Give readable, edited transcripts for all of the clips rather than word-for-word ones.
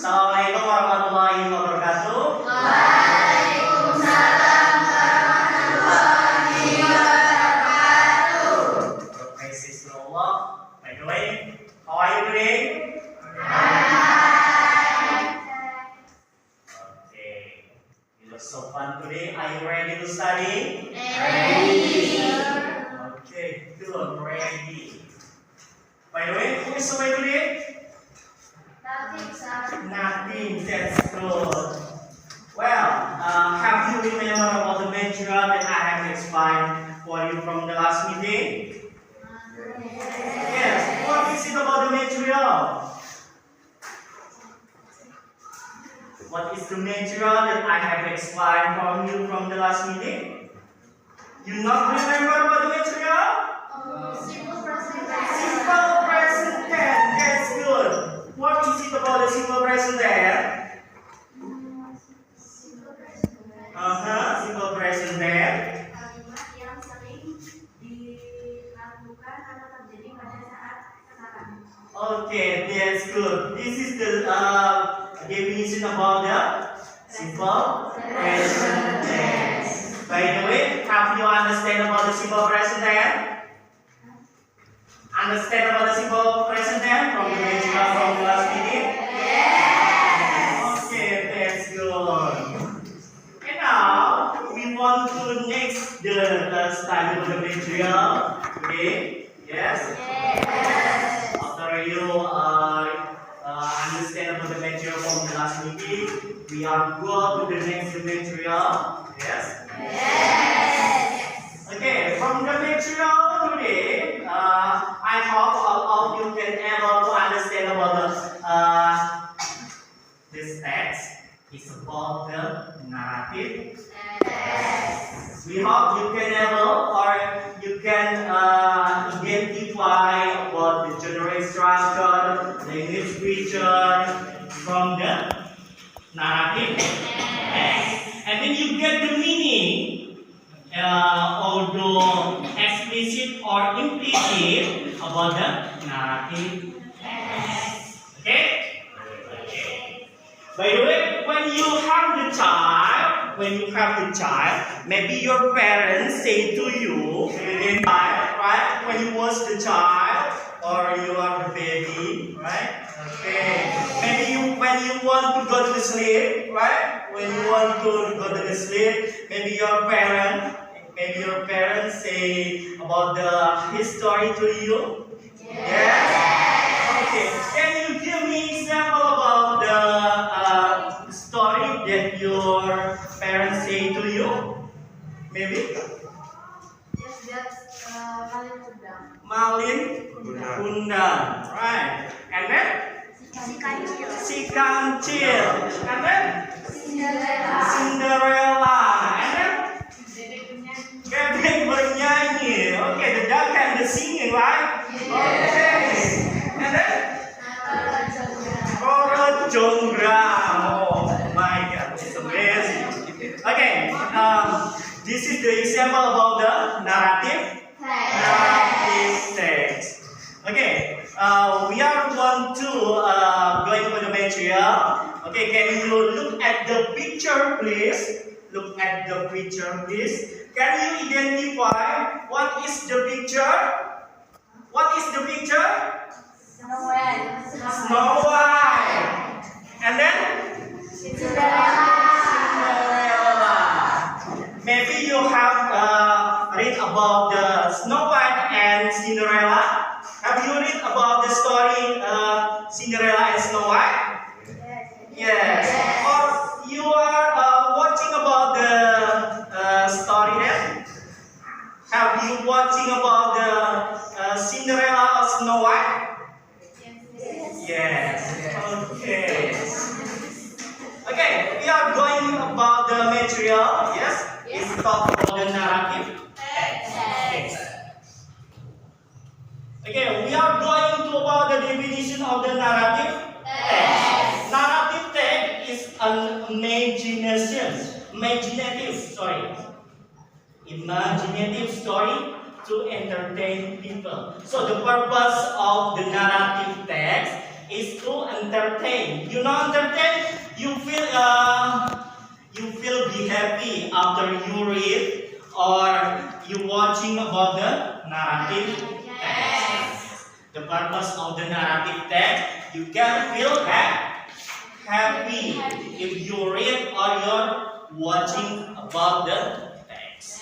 Assalamualaikum warahmatullahi wabarakatuh. Waalaikumsalam warahmatullahi wabarakatuh. Praise to Allah. By the way, how are you today? Okay. It was so fun today. Are you ready to study? Okay, good, ready. By the way, who is away today? Nothing, that's good. Well, have you remember about the material that I have explained for you from the last meeting? Yes, what is it about the material? What is the material that I have explained from you from the last meeting? You not remember about the material? Simple present tense, that's good. What is it about the simple present tense? Simple present tense. Kalimat yang sering dilakukan atau terjadi pada saat sekarang. Okay, that's good. This is the definition about the simple present tense. By the way, have you understand about the simple present tense? Understand about the simple present tense from the material from the last meeting? Okay, that's good. And now we want to next the study of the material. Okay? Yes. After you understand about the material from the last meeting, we are go to the next material. Yes. Okay, from the material today, I hope all of you can able to understand about this text. It's about the narrative. We hope you can able or you can identify about the general structure, language feature from the narrative text, and then you get the meaning. Although explicit or implicit about the narrative text. Okay? By the way, when you have the child, maybe your parents say to you, right? When you was the child or you are the baby, right? Okay. Maybe when you want to go to sleep, right? When you want to go to sleep, maybe your parents say about the history to you. Yes. Okay. Can you give me example about the story that your parents say to you? Maybe. Yes, that's Malin Kundang. Malin Kundang. Right. And then Si Kancil. And then Cinderella. And then Bebek bernyanyi. Okay, the duck and the singing, right? Okay. And then Roro Jonggrang. Oh my God, it's amazing. Okay, this is the example about the narrative text. Okay, we are going to going over the material. Okay, can you look at the picture, please? Look at the picture, please. Can you identify what is the picture? What is the picture? Snow White. Snow White. And then? Cinderella. Maybe you have read about the Snow White and Cinderella. Have you read about the story Cinderella and Snow White? Yes. Or you are watching about the story then? Have you watching about the Cinderella or Snow White? Yes. Okay. Okay, we are going about the material. Yes. It's talk about the narrative text. Okay, we are going to about the definition of the narrative text. Narrative text is an imaginative story to entertain people. So the purpose of the narrative text is to entertain. You know entertain? You feel be happy after you read or you watching about the narrative text. The purpose of the narrative text, you can feel happy if you read or you're watching about the text.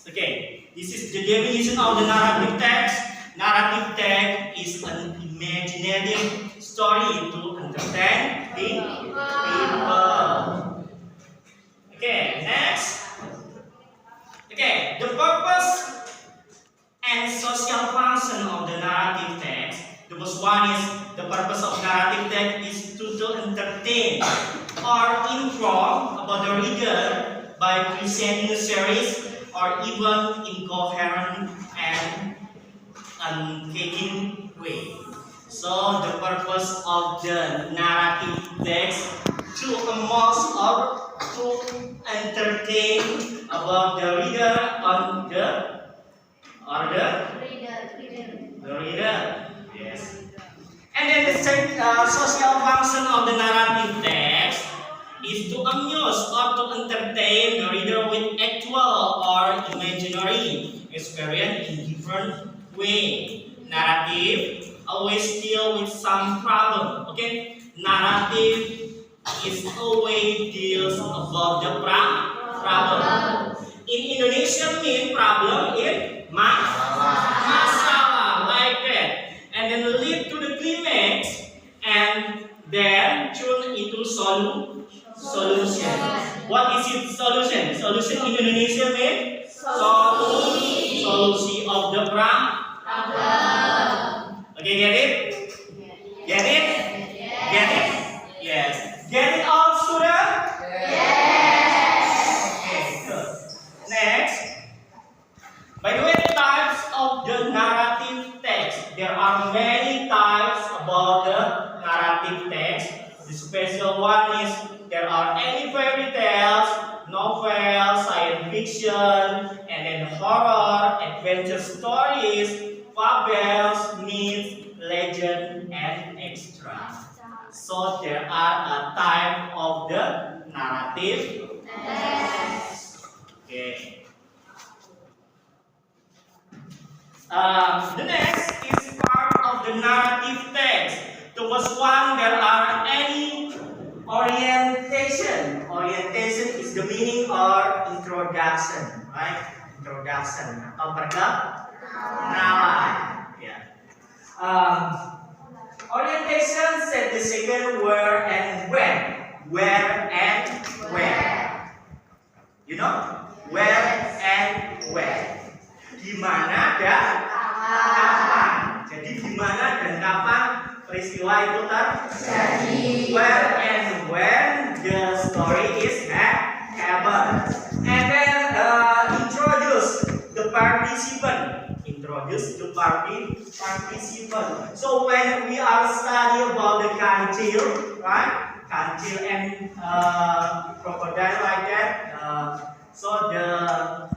Okay, this is the definition of the narrative text. Narrative text is an imaginative story to entertain people. Okay, next. Okay, the purpose and social function of the narrative text. The first one is the purpose of narrative text is to entertain or inform about the reader by presenting a series or even incoherent and engaging way. So the purpose of the narrative text to amuse or to entertain about the reader on the reader. Yes. And then the social function of the narrative text is to amuse or to entertain the reader with actual or imaginary experience in different way. Narrative always deal with some problem. Okay, narrative is always deals about the problem. In Indonesian mean problem in masalah like that, and then lead to the climax, and then turn into solution. What is it? Solution. Solution in Indonesia mean solution of the problem. Okay, get it? Get it? Get it? Yes. Get it all, student? Okay, good. Next. By the way, types of the narrative text. There are many types about the narrative text. The special one is there are any fairy tales, novels, science fiction, and then horror, adventure stories, fables, myths, legend, and extra. So there are a type of the narrative text. Okay. The next is part of the narrative text. The first one, there are any orientation. Orientation is the meaning or introduction, right? Introduction atau perkenalan. Yeah. Orientation said the second where and when. Where and where. You know? Where and where. Di mana dan kapan. Jadi di mana dan kapan peristiwa itu terjadi. Where and when the story is happened. And then introduce the participant. Introduce the participant. So when we are studying about the kancil, right? Kancil and crocodile like that. So the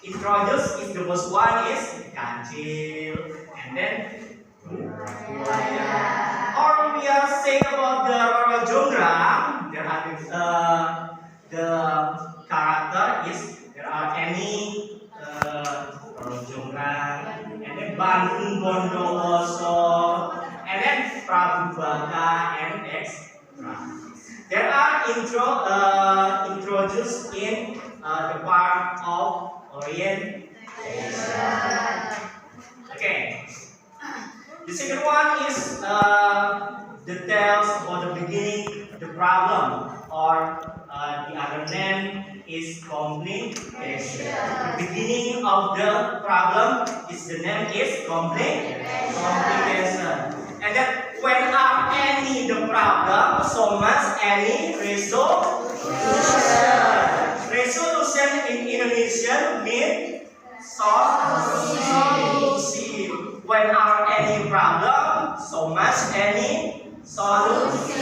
introduce is the first one is kancil, and then or we are saying about the Roro Jonggrang. There are the character is there are any Roro Jonggrang, and then Bandung Bondowoso, and then Prabu Baka and extra. There are introduced in the part of orientation. Okay. The second one is details about the beginning, the problem, or the other name is complication. The beginning of the problem is the name is complication. And then when are any the problem, so much any resolution. Resolution in Indonesian means solution. When are any problem, so much any solution.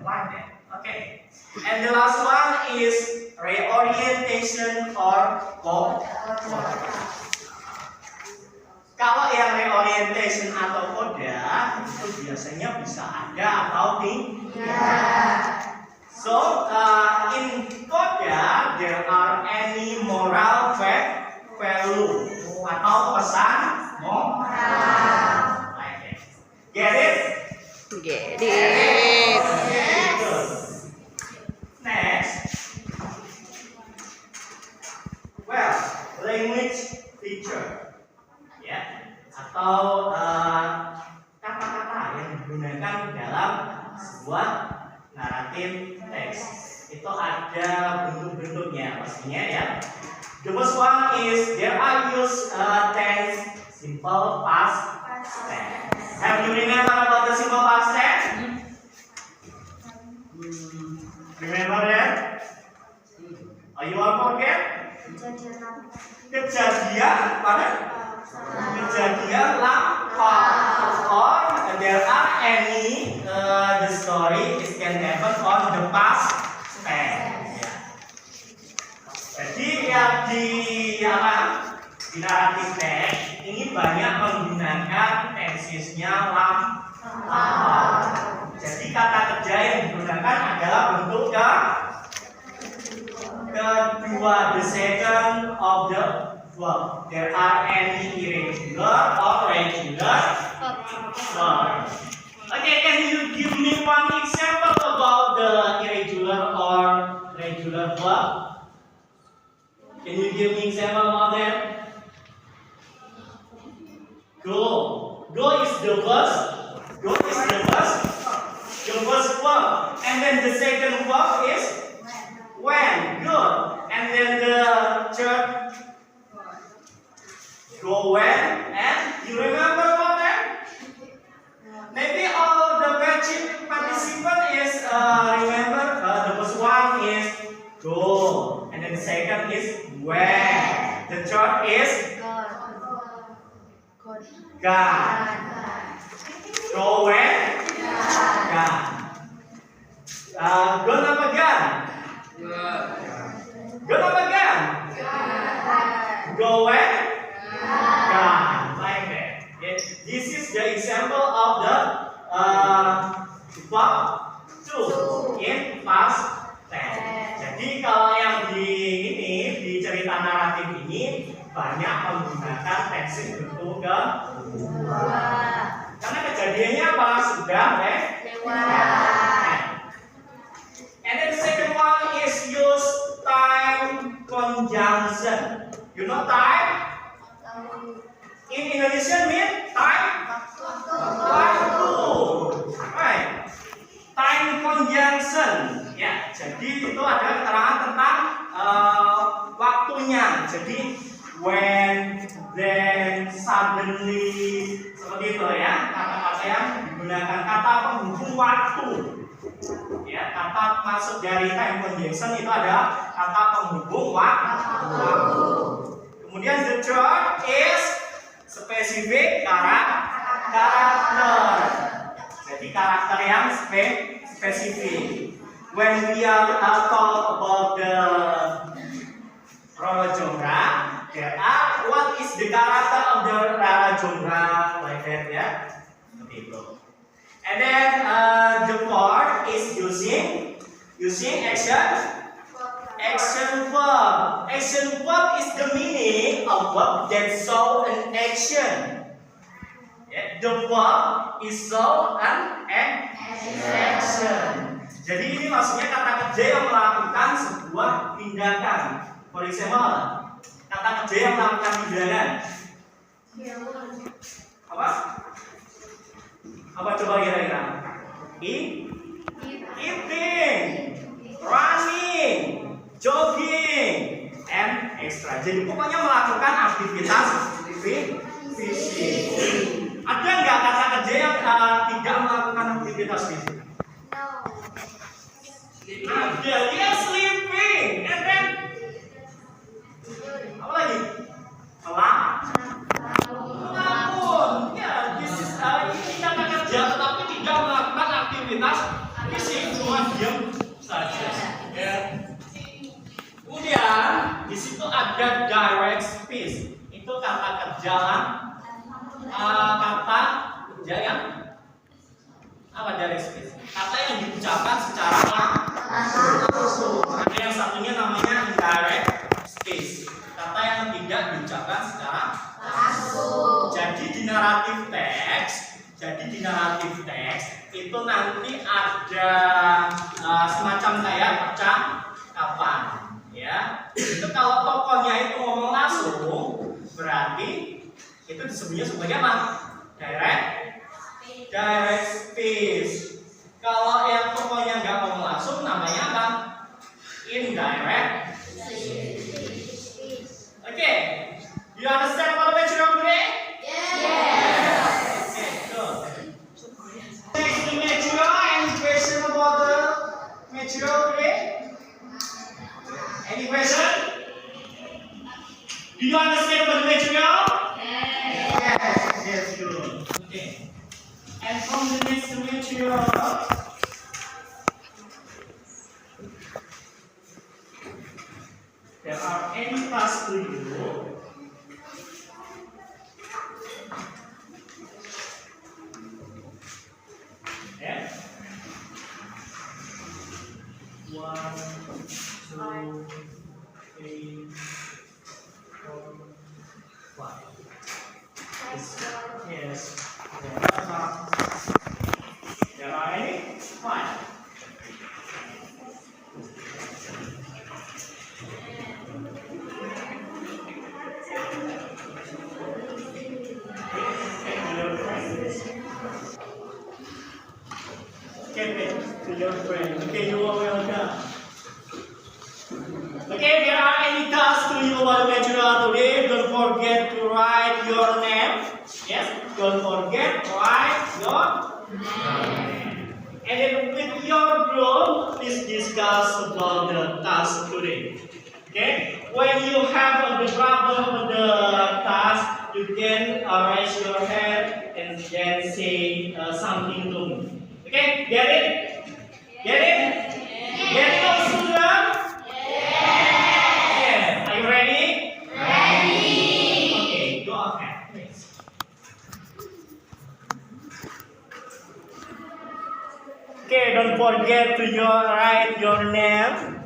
Like that. Okay. And the last one is reorientation or Kalau yang reorientation atau coda itu biasanya bisa ada atau tidak. So in coda there are any moral value atau pesan moral. Okay. Get it? Get it. Good. Next. Well, language feature. Ya, atau kata-kata yang digunakan dalam sebuah naratif teks. Itu ada bentuk-bentuknya pastinya ya. The first one is there are used tense simple past tense. Have you remember about the simple past tense? Remember that? Are you all forget? Kejadian pada kejadian lampau, or there are any the story it can happen on the past tense. Jadi yang di naratif teks ini banyak menggunakan tensesnya lampau. Jadi kata kerja yang digunakan adalah bentuk kedua, the second of the verb. There are any irregular or regular verb. Okay, can you give me one example about the irregular or regular verb? Can you give me example about that? Go. Go is the first. Go is the first. The first verb. And then the second verb is when. Good. And then the third. Go when. And you remember about that? Maybe all the participant is remember. The first one is go. And then the second is when. The third is God. Go when? God. Go apa gan? Go apa gan? Go when? God. Like that. Yes. This is the example of the verb to in past tense. Jadi kalau yang di cerita naratif ini banyak menggunakan tense bentuk kedua. Karena kejadiannya apa? Sudah lewat. And then the second one is use time conjunction. You know time? In Indonesian mean time? Waktu. Right. Time conjunction. Ya, jadi itu ada keterangan tentang waktunya. Jadi when, then, suddenly, seperti itu ya. Kata-kata yang digunakan kata penghubung waktu. Ya, kata masuk dari time conjunction itu ada kata penghubung waktu. Kemudian the third is spesifik karakter. Jadi karakter yang spesifik. When we are talk about the Rara Jonggra, there are what is the character of the Rara Jonggra, like that ya. Seperti itu. And then the fourth is using action verb. Action verb is the meaning of verb that show an action. Yeah, the verb is show an action. Jadi ini maksudnya kata kerja yang melakukan sebuah tindakan. For example, kata kerja yang melakukan tindakan. Apa? Apa coba kira-kira? Eating, running, jogging, and extra. Jadi pokoknya melakukan aktivitas fisik. Ada nggak kata kerja yang tidak melakukan aktivitas fisik? Ada, dia sleeping, and then apa lagi? Melamun. Ya, ini kata kerja tetapi tidak melakukan aktivitas fisik, cuma diam saja. Ya. Kemudian di situ ada direct speech. Itu kata kerja kata yang apa direct speech? Kata yang diucapkan secara langsung. Ada yang satunya namanya indirect speech. Kata yang tidak diucapkan secara langsung. Jadi di naratif teks itu nanti ada semacam kayak percakapan, ya. Itu kalau tokohnya itu ngomong langsung, berarti itu disebutnya sebagai apa? Direct speech. Kalau yang tokohnya nggak ngomong langsung, namanya apa? Indirect speech. Oke, you understand what the material today? Okay, good. Next, the material. Any question about the material today? Any question? Do you understand about the material? Yes, good. Okay. And from the next material, there are any tasks to you. Yeah. 1, 2, 3, 4, 5. Yes. There are any? 5. To your friend. Okay, you are welcome. Okay, there are any tasks to you about material today. Don't forget to write your name. Yes, don't forget to write your name. And then with your group, please discuss about the task today. Okay, when you have the problem with the task, you can raise your hand and then say something to me. Okay, get it? Get it? Get it all, student? Yes. Are you ready? Okay, go ahead, please. Okay, don't forget to write your name.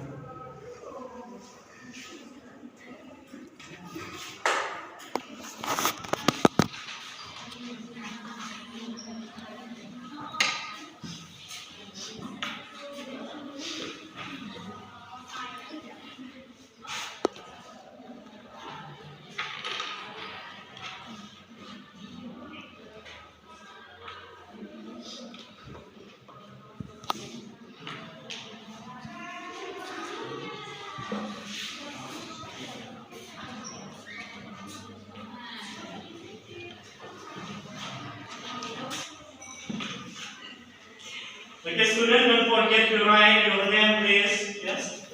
Okay, student, don't forget to write your name, please. Yes.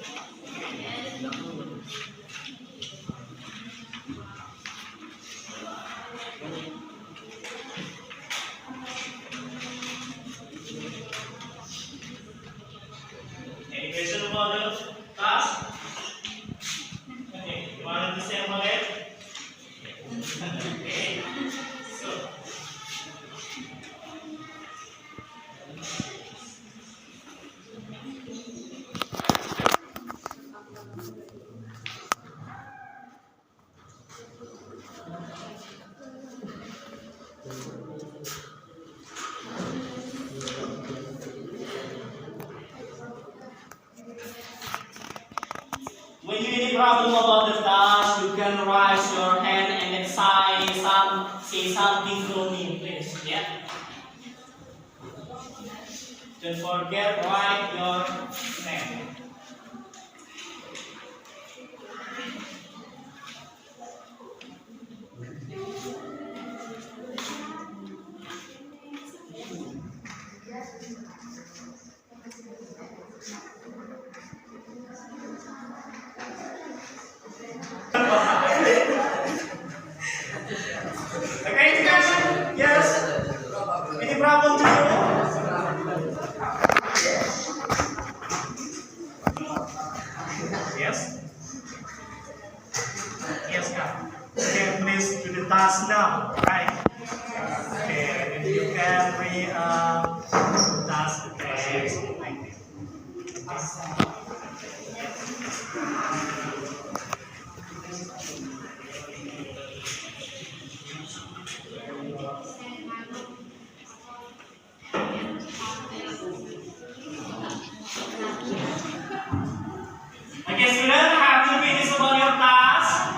Any question about the task? Okay, you want to say about it? Okay. So. When you any problem about the task, you can raise your hand and then say something to me, please. Yeah. Don't forget write your name. Okay, discussion? Yes. Any problem to you? Yes. Yes, come. Okay, please do the task now. Right. task text like this. Okay, student, have you finished about your task?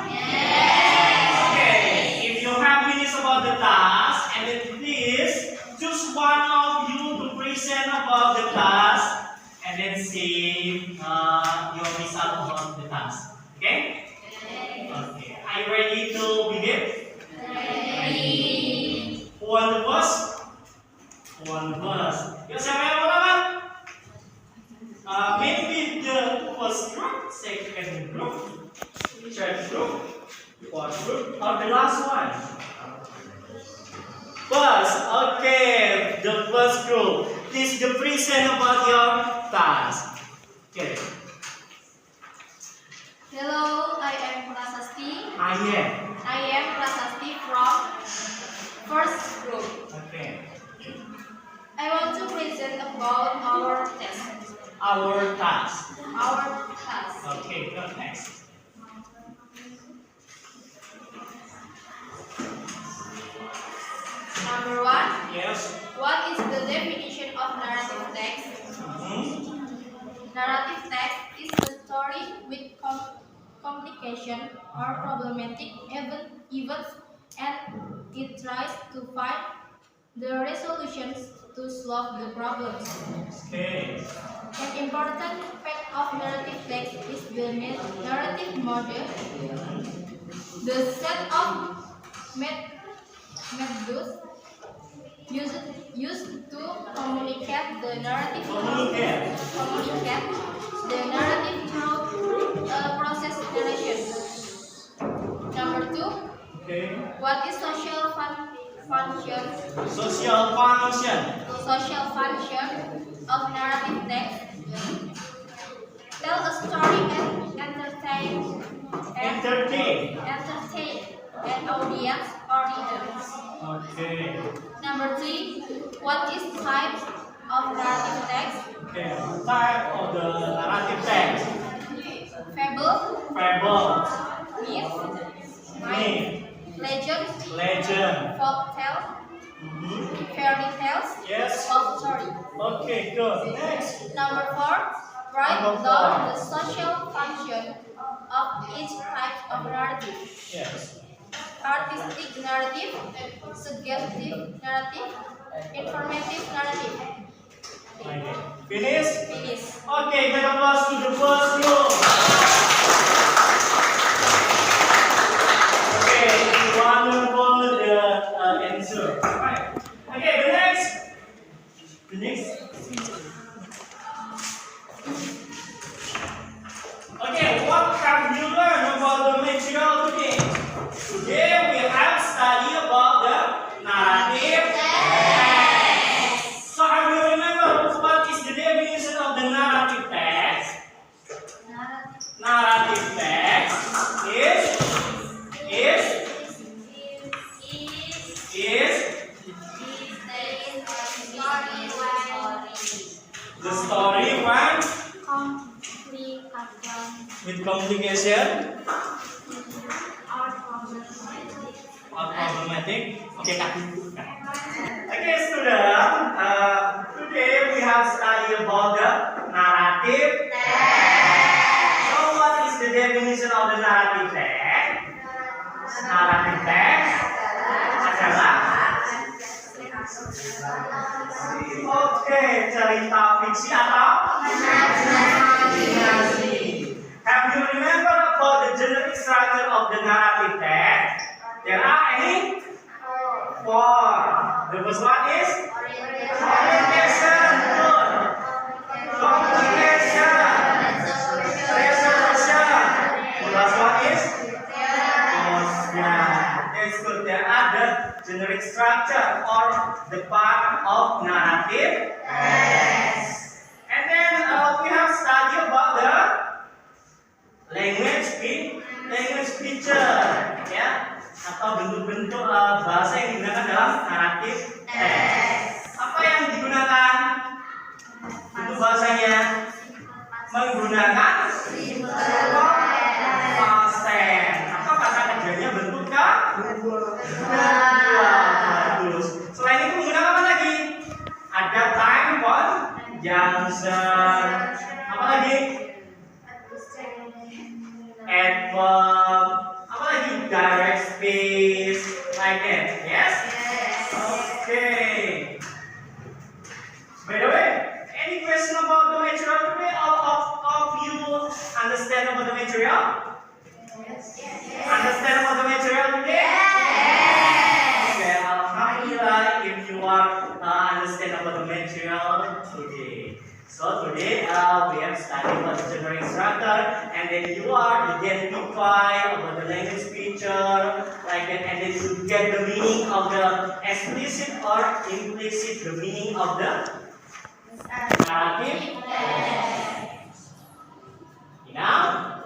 Okay, if you have finished about the task, and then please choose one of you to present about the task, and then see your result about the task. Okay? Okay. Are you ready to begin? Who want the first? Who want the first? Yuk, siapa yang pertama? Maybe the first group, second group, third group, fourth group, or the last one? First, okay, the first group. Please the present about your task. Okay. Hello, I am Prasasti. I I am Prasasti from first group. Okay. I want to present about our test. Our task. Our task. Okay, go next. Number 1. Yes. What is the definition of narrative text? Narrative text is a story with complication or problematic events, and it tries to find the resolutions to solve the problems. Okay. An important fact of narrative text is the narrative model, the set of methods used to communicate the narrative through process narration. Number 2. Okay. What is social function? Social function. Social function of narrative text. Tell a story and entertain an audience or readers. Okay. Number 3. What is types of narrative text? Okay. Type of the narrative text. Fable, Myth. legend, folk tale, fairy tales, Yes. folk story. Okay, good. Next. Number 4. Write Number down 4. the social function of each type of narrative. Yes. Artistic narrative, suggestive narrative, informative narrative. Okay. Finish? Finish. Okay, give applause to the first group. Okay, wonderful the answer. Right. Okay, the next. Okay, what have you learned about the material today? Today we have studied about the narrative text. So have you remember what is the definition of the narrative text? Narrative text is the story when with complication or problematic. Okay, okay, student. Today we have studied about the narrative text. So, what is the definition of the narrative text? Narrative text adalah cerita fiksi atau imajinasi. Have you remember about the generic structure of the narrative text? There are any 4. The first one is orientation, good. Complication, resolution. The last one is that's good. There are the generic structure or the part of narrative text. And then we have studied about the language feature, ya, atau bentuk-bentuk bahasa yang digunakan dalam narrative text. Apa yang digunakan junction, apa lagi? Adverb, apa lagi? Direct speech, like that. Yes? Okay. By the way, any question about the material today? All of you understand about the material? Understand about the material today? Okay, alhamdulillah if you are understand about the material today. So today we have studied about the general instructor, and then you are identify about the language feature, like that, and then you get the meaning of the explicit or implicit, the meaning of the narrative. Enough?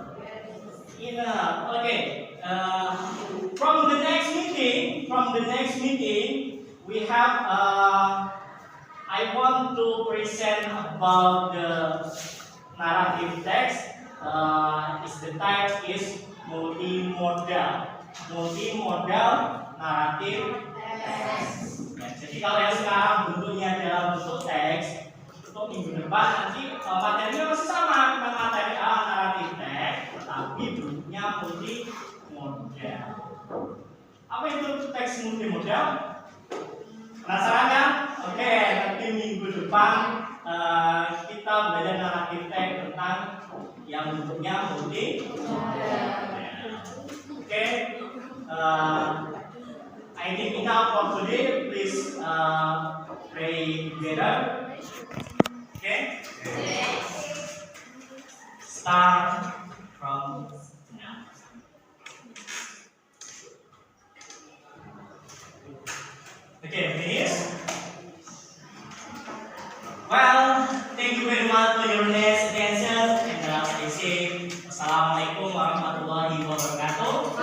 Enough. Okay. From the next meeting, we have. I want to present about the narrative text. The type is multimodal. Multimodal narrative text. Ya, jadi kalau yang sekarang bentuknya dalam bentuk teks, untuk minggu depan nanti materinya masih sama tentang materi narrative text, tetapi bentuknya multimodal. Apa itu teks multimodal? Penasaran kan? Oke, nanti minggu depan kita belajar naratif teks tentang yang bentuknya multimodal. Oke, I think enough for today. Please pray together. Okay. Start from now. Okay, finish. Well, thank you very much for your nice attention, and stay safe. Assalamualaikum warahmatullahi wabarakatuh.